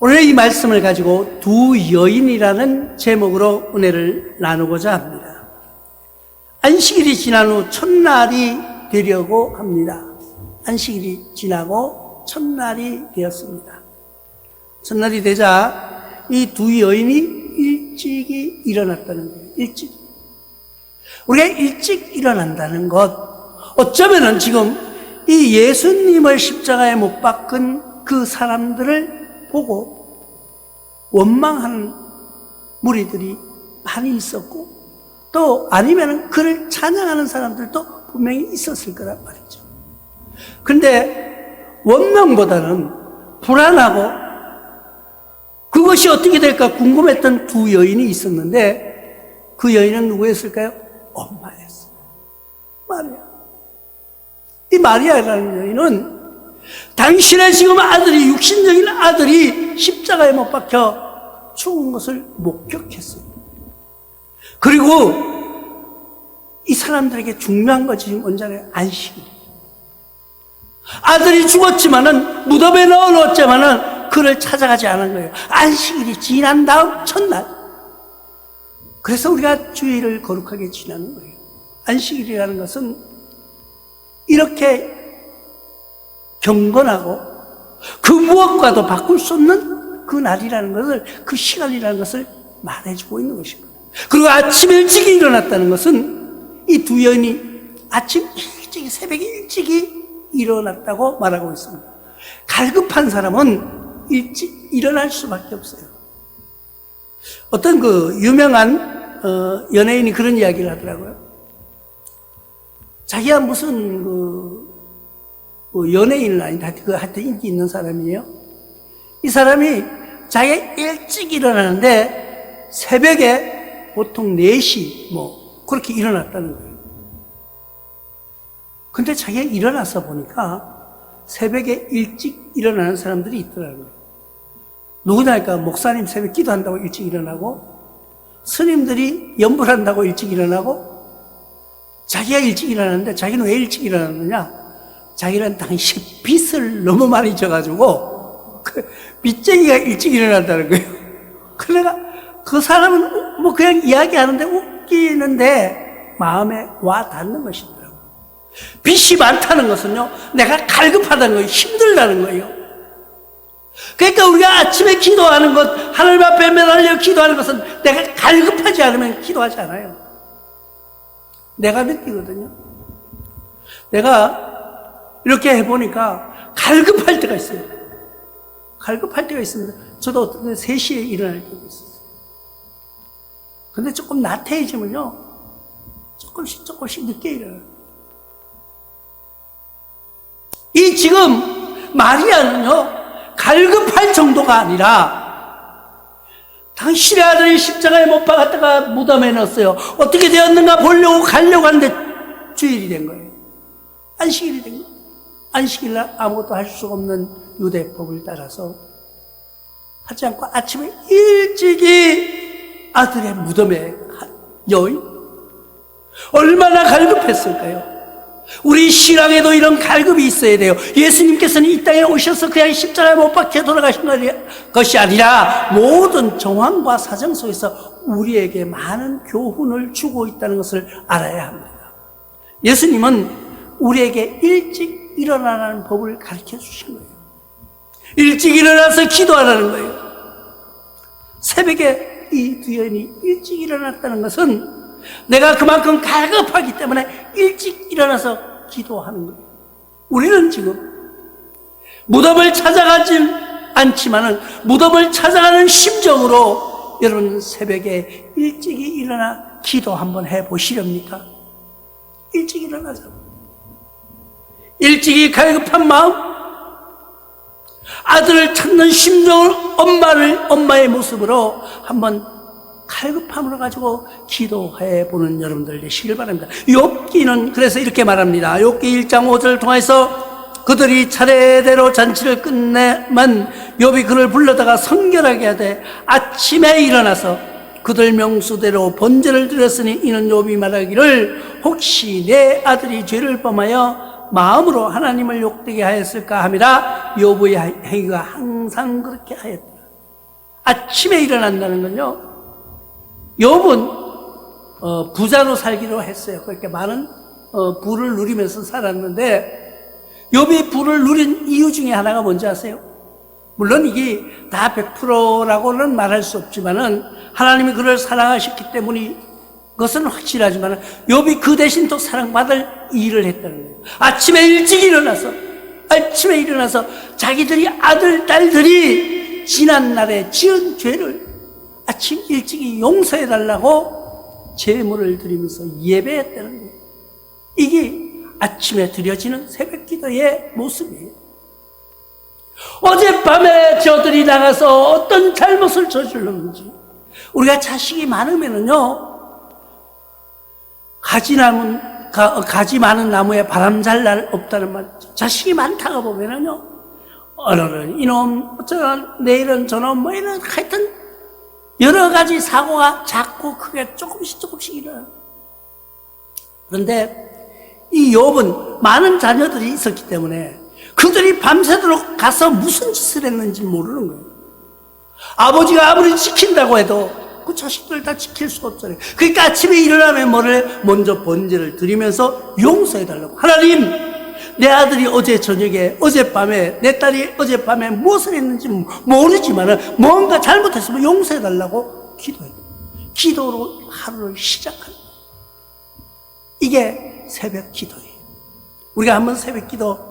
오늘 이 말씀을 가지고 두 여인이라는 제목으로 은혜를 나누고자 합니다. 안식일이 지난 후 첫날이 되려고 합니다. 안식일이 지나고 첫날이 되었습니다. 첫날이 되자 이 두 여인이 일찍이 일어났다는 거예요. 일찍. 우리가 일찍 일어난다는 것, 어쩌면은 지금 이 예수님을 십자가에 못 박은 그 사람들을 보고 원망하는 무리들이 많이 있었고, 또 아니면은 그를 찬양하는 사람들도 분명히 있었을 거란 말이죠. 그런데 원망보다는 불안하고 그것이 어떻게 될까 궁금했던 두 여인이 있었는데, 그 여인은 누구였을까요? 엄마였어요. 마리아. 이 마리아라는 여인은 당신의 지금 아들이, 육신적인 아들이 십자가에 못 박혀 죽은 것을 목격했어요. 그리고 이 사람들에게 중요한 것이 뭔지 안식일. 아들이 죽었지만은 무덤에 넣어놓았지만은 그를 찾아가지 않은 거예요. 안식일이 지난 다음 첫날. 그래서 우리가 주일을 거룩하게 지나는 거예요. 안식일이라는 것은 이렇게 경건하고 그 무엇과도 바꿀 수 없는 그 날이라는 것을, 그 시간이라는 것을 말해주고 있는 것입니다. 그리고 아침 일찍이 일어났다는 것은 이 두 여인이 아침 일찍이, 새벽에 일찍이 일어났다고 말하고 있습니다. 갈급한 사람은 일찍 일어날 수밖에 없어요. 어떤 그 유명한 연예인이 그런 이야기를 하더라고요. 자기가 무슨 연예인은 아닌데 하여튼 인기 있는 사람이에요. 이 사람이 자기가 일찍 일어나는데 새벽에 보통 4시 그렇게 일어났다는 거예요. 근데 자기가 일어나서 보니까 새벽에 일찍 일어나는 사람들이 있더라고요. 누구냐니까 목사님 새벽 기도한다고 일찍 일어나고, 스님들이 연불한다고 일찍 일어나고, 자기가 일찍 일어났는데 자기는 왜 일찍 일어났느냐? 자기는 당시 빚을 너무 많이 져가지고 빚쟁이가 일찍 일어난다는 거예요. 그러니까 그 사람은 그냥 이야기하는데 웃기는데 마음에 와 닿는 것이더라고요. 빚이 많다는 것은요, 내가 갈급하다는 거예요. 힘들다는 거예요. 그러니까 우리가 아침에 기도하는 것, 하늘 앞에 매달려 기도하는 것은 내가 갈급하지 않으면 기도하지 않아요. 내가 느끼거든요. 내가 이렇게 해보니까 갈급할 때가 있어요. 갈급할 때가 있습니다. 저도 어떤 때 3시에 일어날 때가 있었어요. 근데 조금 나태해지면요, 조금씩 늦게 일어나요. 이 지금 마리아는요, 갈급할 정도가 아니라 당신의 아들이 십자가에 못 박았다가 무덤에 넣었어요. 어떻게 되었는가 보려고 가려고 하는데 주일이 된 거예요. 안식일이 된 거예요. 안식일날 아무것도 할 수가 없는 유대법을 따라서 하지 않고 아침에 일찍이 아들의 무덤에 간 여인, 얼마나 갈급했을까요? 우리 신앙에도 이런 갈급이 있어야 돼요. 예수님께서는 이 땅에 오셔서 그냥 십자가에 못 박혀 돌아가신 것이 아니라 모든 정황과 사정 속에서 우리에게 많은 교훈을 주고 있다는 것을 알아야 합니다. 예수님은 우리에게 일찍 일어나라는 법을 가르쳐 주신 거예요. 일찍 일어나서 기도하라는 거예요. 새벽에 이 두 여인이 일찍 일어났다는 것은 내가 그만큼 갈급하기 때문에 일찍 일어나서 기도하는 거예요. 우리는 지금 무덤을 찾아가진 않지만은 무덤을 찾아가는 심정으로 여러분 새벽에 일찍이 일어나 기도 한번 해보시렵니까? 일찍 일어나자고. 일찍이 갈급한 마음, 아들을 찾는 심정을 엄마의 모습으로 한번 갈급함으로 가지고 기도해 보는 여러분들 되시길 바랍니다. 욥기는 그래서 이렇게 말합니다. 욥기 1장 5절을 통해서 그들이 차례대로 잔치를 끝내면 욥이 그를 불러다가 성결하게 하되 아침에 일어나서 그들 명수대로 번제를 드렸으니 이는 욥이 말하기를 혹시 내 아들이 죄를 범하여 마음으로 하나님을 욕되게 하였을까 함이라. 욥의 행위가 항상 그렇게 하였다. 아침에 일어난다는 건요, 욥은 부자로 살기로 했어요. 그렇게 많은 부를 누리면서 살았는데, 욥이 부를 누린 이유 중에 하나가 뭔지 아세요? 물론 이게 다 100%라고는 말할 수 없지만은 하나님이 그를 사랑하셨기 때문에 그것은 확실하지만은 욥이 그 대신 또 사랑받을 일을 했다는 거예요. 아침에 일어나서 자기들이 아들, 딸들이 지난 날에 지은 죄를 아침 일찍이 용서해달라고 제물을 드리면서 예배했다는 거예요. 이게 아침에 드려지는 새벽 기도의 모습이에요. 어젯밤에 저들이 나가서 어떤 잘못을 저질렀는지, 우리가 자식이 많으면은요, 가지 많은 나무에 바람 잘 날 없다는 말이죠. 자식이 많다가 보면은요, 오늘은 이놈, 내일은 저놈, 이런 하여튼 여러 가지 사고가 작고 크게 조금씩 일어나요. 그런데 이 욥은 많은 자녀들이 있었기 때문에 그들이 밤새도록 가서 무슨 짓을 했는지 모르는 거예요. 아버지가 아무리 지킨다고 해도 그 자식들 다 지킬 수가 없잖아요. 그러니까 아침에 일어나면 뭐를 먼저 번제를 드리면서 용서해달라고. 하나님, 내 아들이 어젯밤에 내 딸이 어젯밤에 무엇을 했는지 모르지만 뭔가 잘못했으면 용서해달라고 기도해요. 기도로 하루를 시작합니다. 이게 새벽 기도예요. 우리가 한번 새벽 기도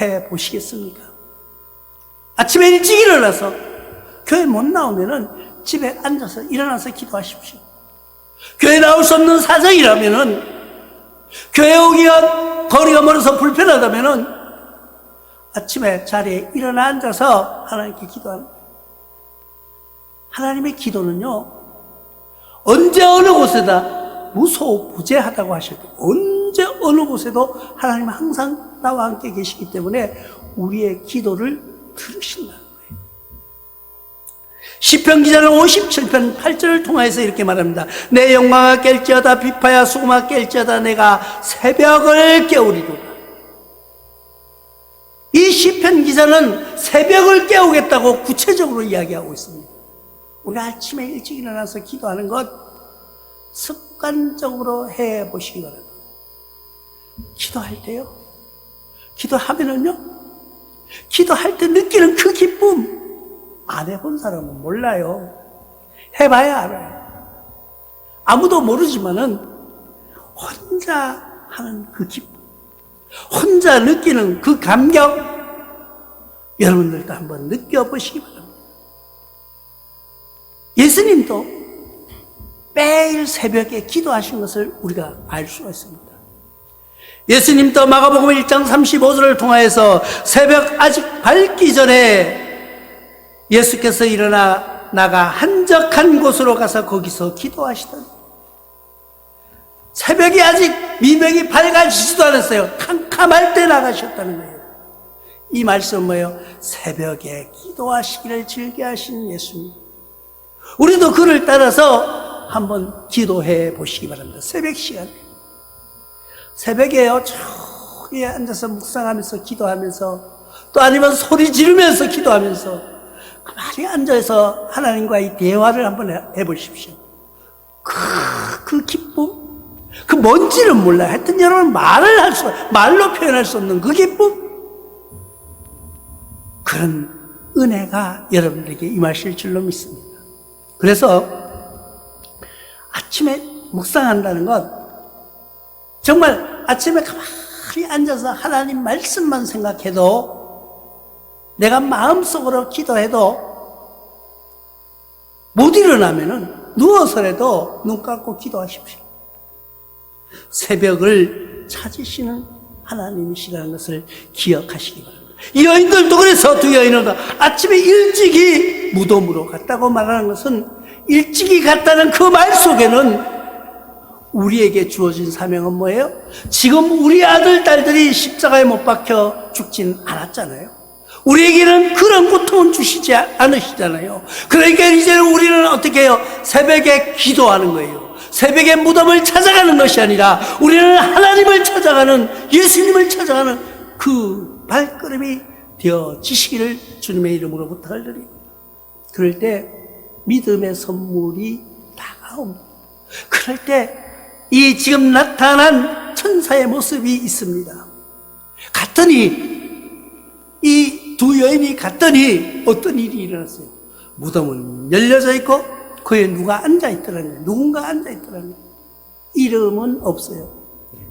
해 보시겠습니까? 아침에 일찍 일어나서 교회 못 나오면은 집에 앉아서 일어나서 기도하십시오. 교회 나올 수 없는 사정이라면은, 교회 오기가 거리가 멀어서 불편하다면은 아침에 자리에 일어나 앉아서 하나님께 기도하는 거예요. 하나님의 기도는요, 언제 어느 곳에다 무소부재하다고 하실 때, 언제 어느 곳에도 하나님은 항상 나와 함께 계시기 때문에 우리의 기도를 들으신다는 거예요. 시편 기자는 57편 8절을 통해서 이렇게 말합니다. 내 영광아 깰지어다, 비파야 수금아 깰지어다, 내가 새벽을 깨우리로다. 이 시편 기자는 새벽을 깨우겠다고 구체적으로 이야기하고 있습니다. 우리가 아침에 일찍 일어나서 기도하는 것 습관적으로 해보시기 바랍니다. 기도할 때요, 기도하면은요, 기도할 때 느끼는 그 기쁨, 안 해본 사람은 몰라요. 해봐야 알아요. 아무도 모르지만은 혼자 하는 그 기쁨, 혼자 느끼는 그 감격, 여러분들도 한번 느껴보시기 바랍니다. 예수님도 매일 새벽에 기도하신 것을 우리가 알 수가 있습니다. 예수님도 마가복음 1장 35절을 통하여서 새벽 아직 밝기 전에 예수께서 일어나 나가 한적한 곳으로 가서 거기서 기도하시더니, 새벽이 아직 미명이 밝아지지도 않았어요. 캄캄할 때 나가셨다는 거예요. 이 말씀은 뭐예요? 새벽에 기도하시기를 즐겨하신 예수님. 우리도 그를 따라서 한번 기도해 보시기 바랍니다. 새벽 시간, 새벽에요, 저기에 앉아서 묵상하면서 기도하면서, 또 아니면 소리 지르면서 기도하면서 가만히 앉아서 하나님과의 대화를 한번 해보십시오. 그 기쁨, 그 뭔지는 몰라요. 하여튼 여러분 말로 표현할 수 없는 그 기쁨, 그런 은혜가 여러분들에게 임하실 줄로 믿습니다. 그래서 아침에 묵상한다는 것, 정말 아침에 가만히 앉아서 하나님 말씀만 생각해도, 내가 마음속으로 기도해도 못 일어나면은 누워서라도 눈 감고 기도하십시오. 새벽을 찾으시는 하나님이시라는 것을 기억하시기 바랍니다. 이 여인들도 그래서 두 여인은 아침에 일찍이 무덤으로 갔다고 말하는 것은, 일찍이 갔다는 그 말 속에는 우리에게 주어진 사명은 뭐예요? 지금 우리 아들, 딸들이 십자가에 못 박혀 죽진 않았잖아요. 우리에게는 그런 고통은 주시지 않으시잖아요. 그러니까 이제는 우리는 어떻게 해요? 새벽에 기도하는 거예요. 새벽에 무덤을 찾아가는 것이 아니라 우리는 하나님을 찾아가는, 예수님을 찾아가는 그 발걸음이 되어지시기를 주님의 이름으로 부탁을 드립니다. 그럴 때 믿음의 선물이 다가옵니다. 그럴 때 이 지금 나타난 천사의 모습이 있습니다. 갔더니 이 두 여인이 갔더니 어떤 일이 일어났어요? 무덤은 열려져 있고 그에 누가 앉아있더라는 거예요. 누군가 앉아있더라는 거예요. 이름은 없어요.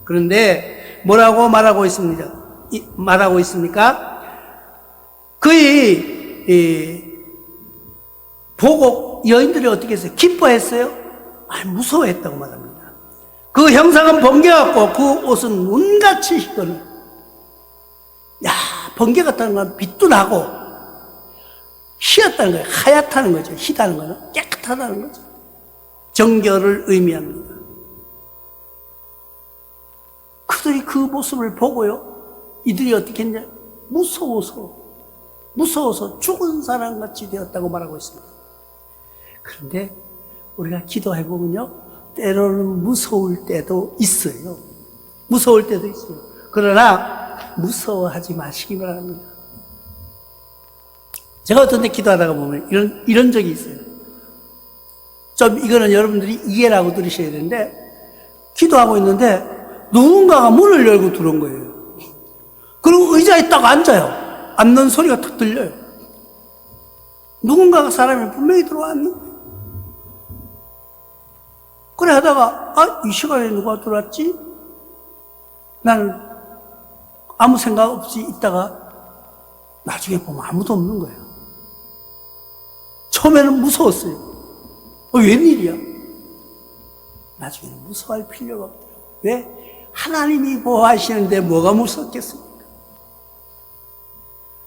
그런데 뭐라고 말하고 있습니까? 그의 보고 여인들이 어떻게 했어요? 기뻐했어요? 아니, 무서워했다고 말합니다. 그 형상은 번개같고 그 옷은 눈같이 희거늘. 야, 번개 같다는 건 빛도 나고 희었다는 거예요. 하얗다는 거죠. 희다는 거는 깨끗하다는 거죠. 정결을 의미합니다. 그들이 그 모습을 보고요, 이들이 어떻게 했냐? 무서워서 죽은 사람같이 되었다고 말하고 있습니다. 그런데 우리가 기도해보면요, 때로는 무서울 때도 있어요. 무서울 때도 있어요. 그러나 무서워하지 마시기 바랍니다. 제가 어떤 데 기도하다가 보면 이런 적이 있어요. 좀 이거는 여러분들이 이해를 하고 들으셔야 되는데, 기도하고 있는데 누군가가 문을 열고 들어온 거예요. 그리고 의자에 딱 앉아요. 앉는 소리가 탁 들려요. 누군가가 사람이 분명히 들어왔는 거예요. 그래 하다가 이 시간에 누가 들어왔지? 나는 아무 생각 없이 있다가 나중에 보면 아무도 없는 거예요. 처음에는 무서웠어요. 웬일이야? 나중에는 무서워할 필요가 없더라고요. 왜? 하나님이 보호하시는데 뭐가 무섭겠습니까?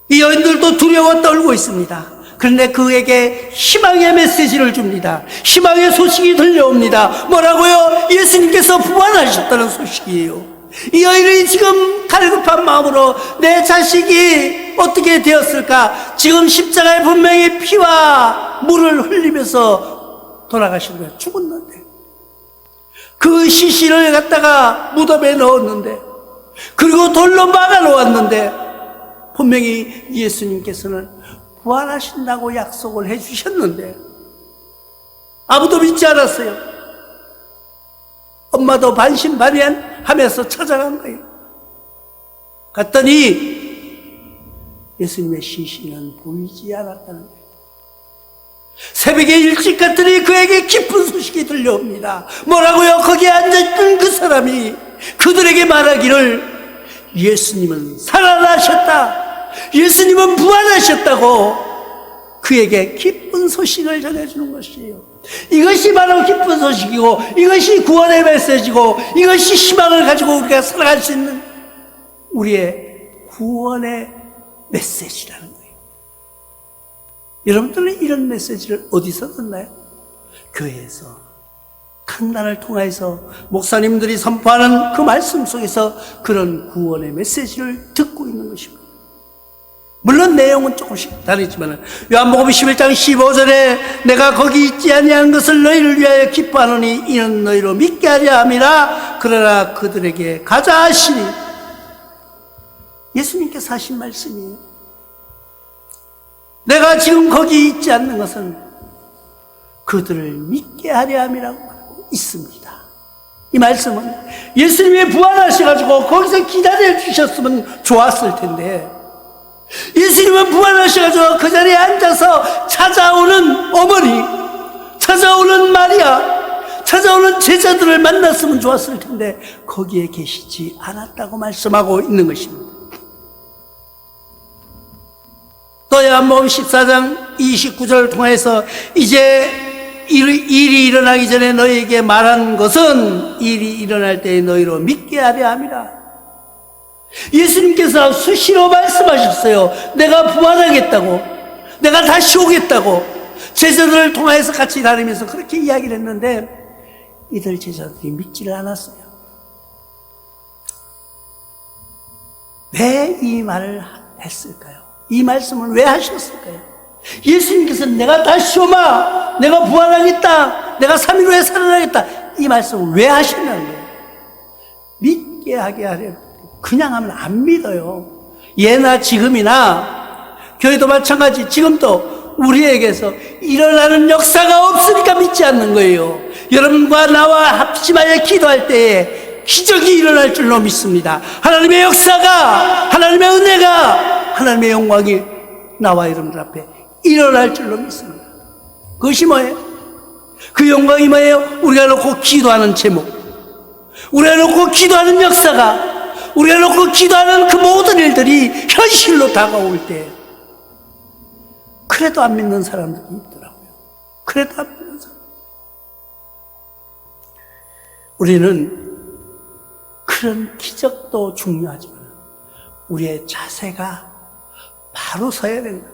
이 여인들도 두려워 떨고 있습니다. 그런데 그에게 희망의 메시지를 줍니다. 희망의 소식이 들려옵니다. 뭐라고요? 예수님께서 부활하셨다는 소식이에요. 이 여인이 지금 갈급한 마음으로 내 자식이 어떻게 되었을까? 지금 십자가에 분명히 피와 물을 흘리면서 돌아가신 거예요. 죽었는데. 그 시신을 갖다가 무덤에 넣었는데, 그리고 돌로 막아 놓았는데, 분명히 예수님께서는 부활하신다고 약속을 해주셨는데 아무도 믿지 않았어요. 엄마도 반신반의하면서 찾아간 거예요. 갔더니 예수님의 시신은 보이지 않았다는 거예요. 새벽에 일찍 갔더니 그에게 기쁜 소식이 들려옵니다. 뭐라고요? 거기에 앉아있던 그 사람이 그들에게 말하기를 예수님은 살아나셨다, 예수님은 부활하셨다고 그에게 기쁜 소식을 전해주는 것이에요. 이것이 바로 기쁜 소식이고, 이것이 구원의 메시지고, 이것이 희망을 가지고 우리가 살아갈 수 있는 우리의 구원의 메시지라는 거예요. 여러분들은 이런 메시지를 어디서 듣나요? 교회에서, 강단을 통해서 목사님들이 선포하는 그 말씀 속에서 그런 구원의 메시지를 듣고 있는 것입니다. 물론 내용은 조금씩 다르지만 요한복음 11장 15절에 내가 거기 있지 아니한 것을 너희를 위하여 기뻐하노니 이는 너희로 믿게 하려 함이라. 그러나 그들에게 가자 하시니, 예수님께서 하신 말씀이에요. 내가 지금 거기 있지 않는 것은 그들을 믿게 하려 함이라고 말하고 있습니다. 이 말씀은 예수님이 부활하셔가지고 거기서 기다려 주셨으면 좋았을 텐데, 예수님은 부활하셔가지고 그 자리에 앉아서 찾아오는 어머니, 찾아오는 마리아, 찾아오는 제자들을 만났으면 좋았을 텐데 거기에 계시지 않았다고 말씀하고 있는 것입니다. 또 요한복음 14장 29절을 통해서 이제 일이 일어나기 전에 너희에게 말한 것은 일이 일어날 때에 너희로 믿게 하려 함이라. 예수님께서 수시로 말씀하셨어요. 내가 부활하겠다고, 내가 다시 오겠다고. 제자들을 통해서 같이 다니면서 그렇게 이야기를 했는데 이들 제자들이 믿지를 않았어요. 왜 이 말을 했을까요? 이 말씀을 왜 하셨을까요? 예수님께서 내가 다시 오마, 내가 부활하겠다, 내가 3일 후에 살아나겠다, 이 말씀을 왜 하셨냐는 거예요. 믿게 하게 하려고. 그냥 하면 안 믿어요. 예나 지금이나 교회도 마찬가지. 지금도 우리에게서 일어나는 역사가 없으니까 믿지 않는 거예요. 여러분과 나와 합심하여 기도할 때에 기적이 일어날 줄로 믿습니다. 하나님의 역사가, 하나님의 은혜가, 하나님의 영광이 나와 여러분들 앞에 일어날 줄로 믿습니다. 그것이 뭐예요? 그 영광이 뭐예요? 우리가 놓고 기도하는 제목, 우리가 놓고 기도하는 역사가, 우리가 놓고 기도하는 그 모든 일들이 현실로 다가올 때, 그래도 안 믿는 사람들이 있더라고요. 그래도 안 믿는 사람. 우리는 그런 기적도 중요하지만 우리의 자세가 바로 서야 된다.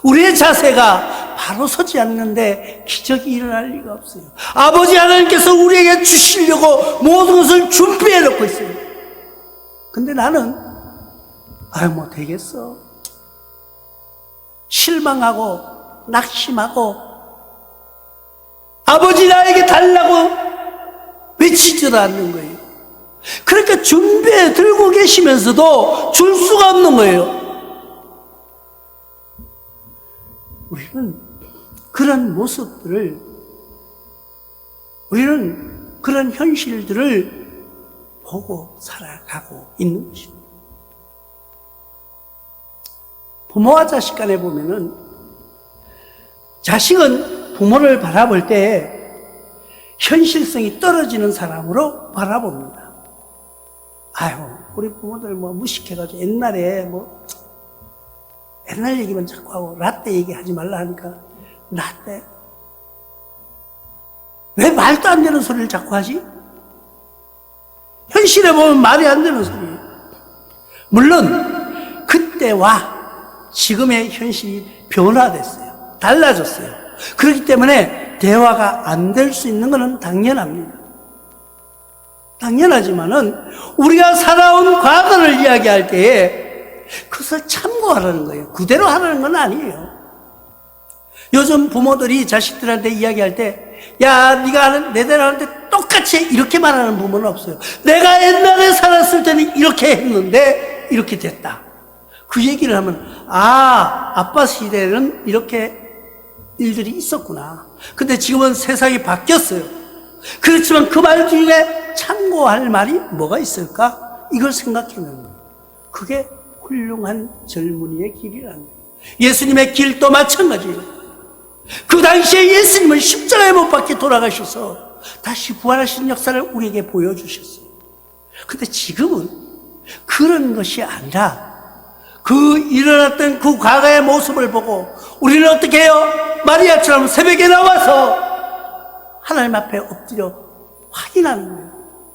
우리의 자세가 바로 서지 않는데 기적이 일어날 리가 없어요. 아버지 하나님께서 우리에게 주시려고 모든 것을 준비해 놓고 있어요. 근데 나는 뭐 되겠어, 실망하고 낙심하고 아버지 나에게 달라고 외치지도 않는 거예요. 그러니까 준비해 들고 계시면서도 줄 수가 없는 거예요. 우리는 그런 모습들을, 우리는 그런 현실들을 보고 살아가고 있는 것입니다. 부모와 자식 간에 보면은, 자식은 부모를 바라볼 때 현실성이 떨어지는 사람으로 바라봅니다. 우리 부모들 무식해가지고 옛날 얘기만 자꾸 하고 라떼 얘기하지 말라 하니까, 라떼? 왜 말도 안 되는 소리를 자꾸 하지? 현실에 보면 말이 안 되는 소리예요. 물론 그때와 지금의 현실이 변화됐어요. 달라졌어요. 그렇기 때문에 대화가 안 될 수 있는 것은 당연합니다. 당연하지만은 우리가 살아온 과거를 이야기할 때에 그것을 참고하라는 거예요. 그대로 하라는 건 아니에요. 요즘 부모들이 자식들한테 이야기할 때, 야, 네가 하는 내대로 하는데 똑같이 이렇게 말하는 부모는 없어요. 내가 옛날에 살았을 때는 이렇게 했는데 이렇게 됐다. 그 얘기를 하면, 아빠 시대에는 이렇게 일들이 있었구나. 근데 지금은 세상이 바뀌었어요. 그렇지만 그 말 중에 참고할 말이 뭐가 있을까? 이걸 생각해내는 거예요. 그게 훌륭한 젊은이의 길이라는 거예요. 예수님의 길도 마찬가지예요. 그 당시에 예수님은 십자가에 못 박혀 돌아가셔서 다시 부활하신 역사를 우리에게 보여주셨어요. 근데 지금은 그런 것이 아니라 그 일어났던 그 과거의 모습을 보고 우리는 어떻게 해요? 마리아처럼 새벽에 나와서 하나님 앞에 엎드려 확인하는 거예요.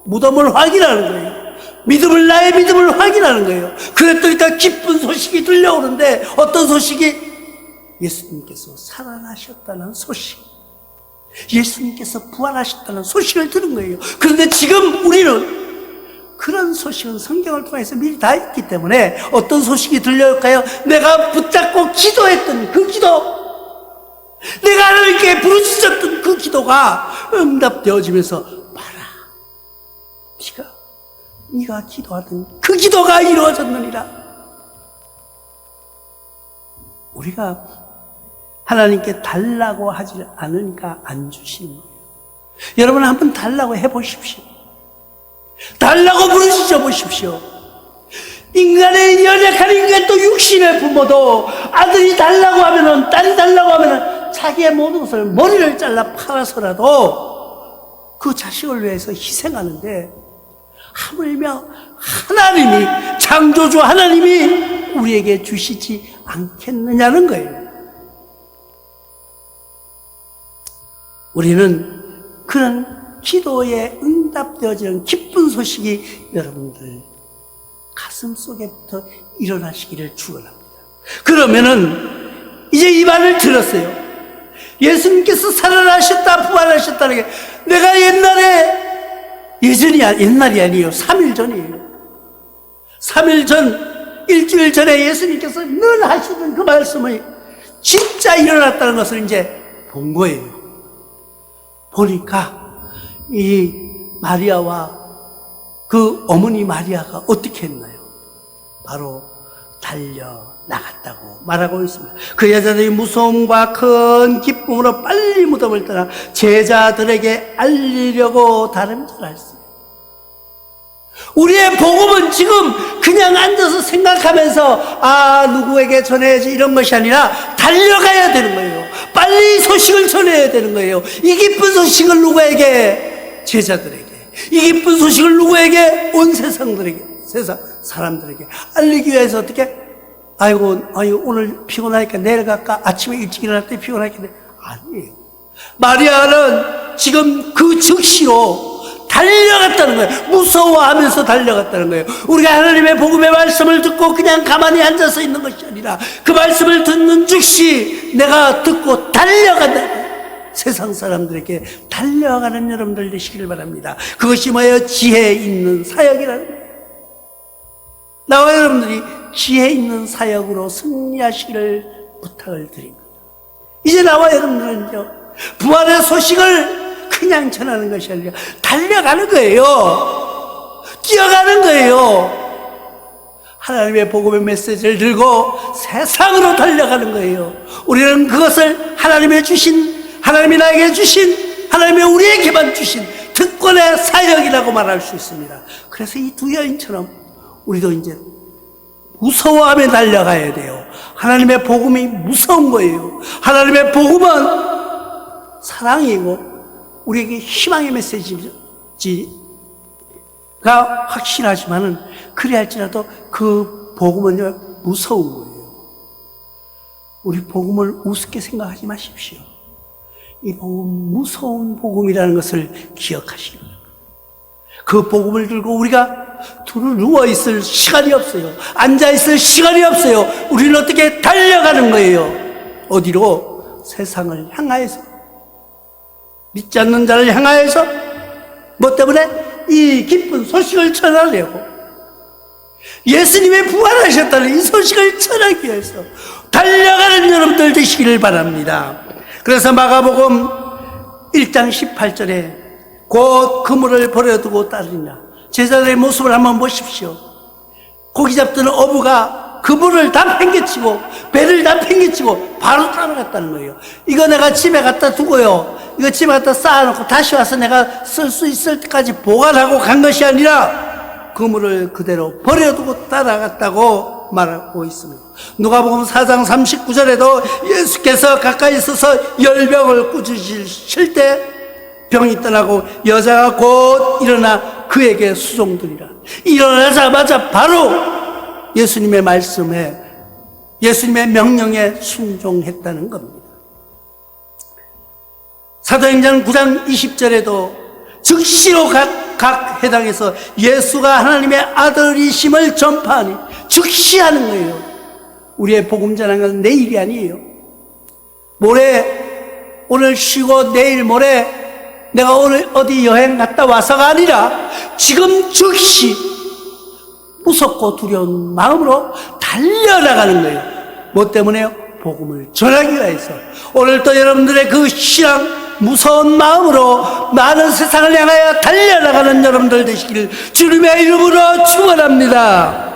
무덤을 확인하는 거예요. 나의 믿음을 확인하는 거예요. 그랬더니 다 기쁜 소식이 들려오는데, 어떤 소식이? 예수님께서 살아나셨다는 소식, 예수님께서 부활하셨다는 소식을 들은 거예요. 그런데 지금 우리는 그런 소식은 성경을 통해서 미리 다 있기 때문에 어떤 소식이 들려올까요? 내가 붙잡고 기도했던 그 기도, 내가 하나님께 부르짖었던 그 기도가 응답되어지면서, 봐라, 네가 기도하던 그 기도가 이루어졌느니라. 우리가 하나님께 달라고 하지 않으니까 안 주시는 거예요. 여러분 한번 달라고 해보십시오. 달라고 부르짖어 보십시오. 인간의 연약한 인간, 또 육신의 부모도 아들이 달라고 하면은, 딸이 달라고 하면은 자기의 모든 것을 머리를 잘라 팔아서라도 그 자식을 위해서 희생하는데, 하물며 하나님이, 창조주 하나님이 우리에게 주시지 않겠느냐는 거예요. 우리는 그런 기도에 응답되어지는 기쁜 소식이 여러분들 가슴 속에부터 일어나시기를 축원합니다. 그러면은 이제 이 말을 들었어요. 예수님께서 살아나셨다, 부활하셨다는 게, 내가 옛날이 아니에요. 3일 전이에요. 3일 전, 일주일 전에 예수님께서 늘 하시던 그 말씀이 진짜 일어났다는 것을 이제 본 거예요. 보니까 이 마리아와 그 어머니 마리아가 어떻게 했나요? 바로 달려나갔다고 말하고 있습니다. 그 여자들이 무서움과 큰 기쁨으로 빨리 무덤을 떠나 제자들에게 알리려고 다름질했습니다. 우리의 복음은 지금 그냥 앉아서 생각하면서 누구에게 전해야지 이런 것이 아니라 달려가야 되는 거예요. 빨리 소식을 전해야 되는 거예요. 이 기쁜 소식을 누구에게? 제자들에게. 이 기쁜 소식을 누구에게? 온 세상들에게, 세상 사람들에게 알리기 위해서 어떻게? 아이고 오늘 피곤하니까 내일 갈까? 아침에 일찍 일어날 때 피곤하니까 아니에요. 마리아는 지금 그 즉시로 달려갔다는 거예요. 무서워하면서 달려갔다는 거예요. 우리가 하나님의 복음의 말씀을 듣고 그냥 가만히 앉아서 있는 것이 아니라 그 말씀을 듣는 즉시 내가 듣고 달려간다. 세상 사람들에게 달려가는 여러분들 되시길 바랍니다. 그것이 뭐예요? 지혜 있는 사역이라는 거예요. 나와 여러분들이 지혜 있는 사역으로 승리하시기를 부탁을 드립니다. 이제 나와 여러분들은요, 부활의 소식을 그냥 전하는 것이 아니라 달려가는 거예요. 뛰어가는 거예요. 하나님의 복음의 메시지를 들고 세상으로 달려가는 거예요. 우리는 그것을 하나님이 나에게 주신, 하나님이 우리에게만 주신 특권의 사역이라고 말할 수 있습니다. 그래서 이 두 여인처럼 우리도 이제 무서워하며 달려가야 돼요. 하나님의 복음이 무서운 거예요. 하나님의 복음은 사랑이고 우리에게 희망의 메시지가 확실하지만은 그래 할지라도 그 복음은 무서운 거예요. 우리 복음을 우습게 생각하지 마십시오. 이 복음, 무서운 복음이라는 것을 기억하시기 바랍니다. 그 복음을 들고 우리가 누워있을 시간이 없어요. 앉아있을 시간이 없어요. 우리는 어떻게 달려가는 거예요? 어디로? 세상을 향하여서. 믿지 않는 자를 향하여서. 뭐 때문에? 이 기쁜 소식을 전하려고. 예수님의 부활하셨다는 이 소식을 전하기 위해서 달려가는 여러분들 되시기를 바랍니다. 그래서 마가복음 1장 18절에 곧 그물을 버려두고 따르니라. 제자들의 모습을 한번 보십시오. 고기 잡던 어부가 그물을 다 팽개치고 배를 다 팽개치고 바로 따라갔다는 거예요. 이거 내가 집에 갖다 두고요, 이거 집에 갖다 쌓아놓고 다시 와서 내가 쓸 수 있을 때까지 보관하고 간 것이 아니라 그물을 그대로 버려두고 따라갔다고 말하고 있습니다. 누가복음 4장 39절에도 예수께서 가까이 있어서 열병을 꾸짖으실 때 병이 떠나고 여자가 곧 일어나 그에게 수종드리라. 일어나자마자 바로 예수님의 말씀에, 예수님의 명령에 순종했다는 겁니다. 사도행전 9장 20절에도 즉시로 각 회당에서 예수가 하나님의 아들이심을 전파하니 즉시 하는 거예요. 우리의 복음 전하는 건 내일이 아니에요. 오늘 쉬고 내일 모레 내가 오늘 어디 여행 갔다 와서가 아니라 지금 즉시 무섭고 두려운 마음으로 달려나가는 거예요. 뭐 때문에요? 복음을 전하기 위해서. 오늘도 여러분들의 그 신앙, 무서운 마음으로 많은 세상을 향하여 달려나가는 여러분들 되시길 주님의 이름으로 축원합니다.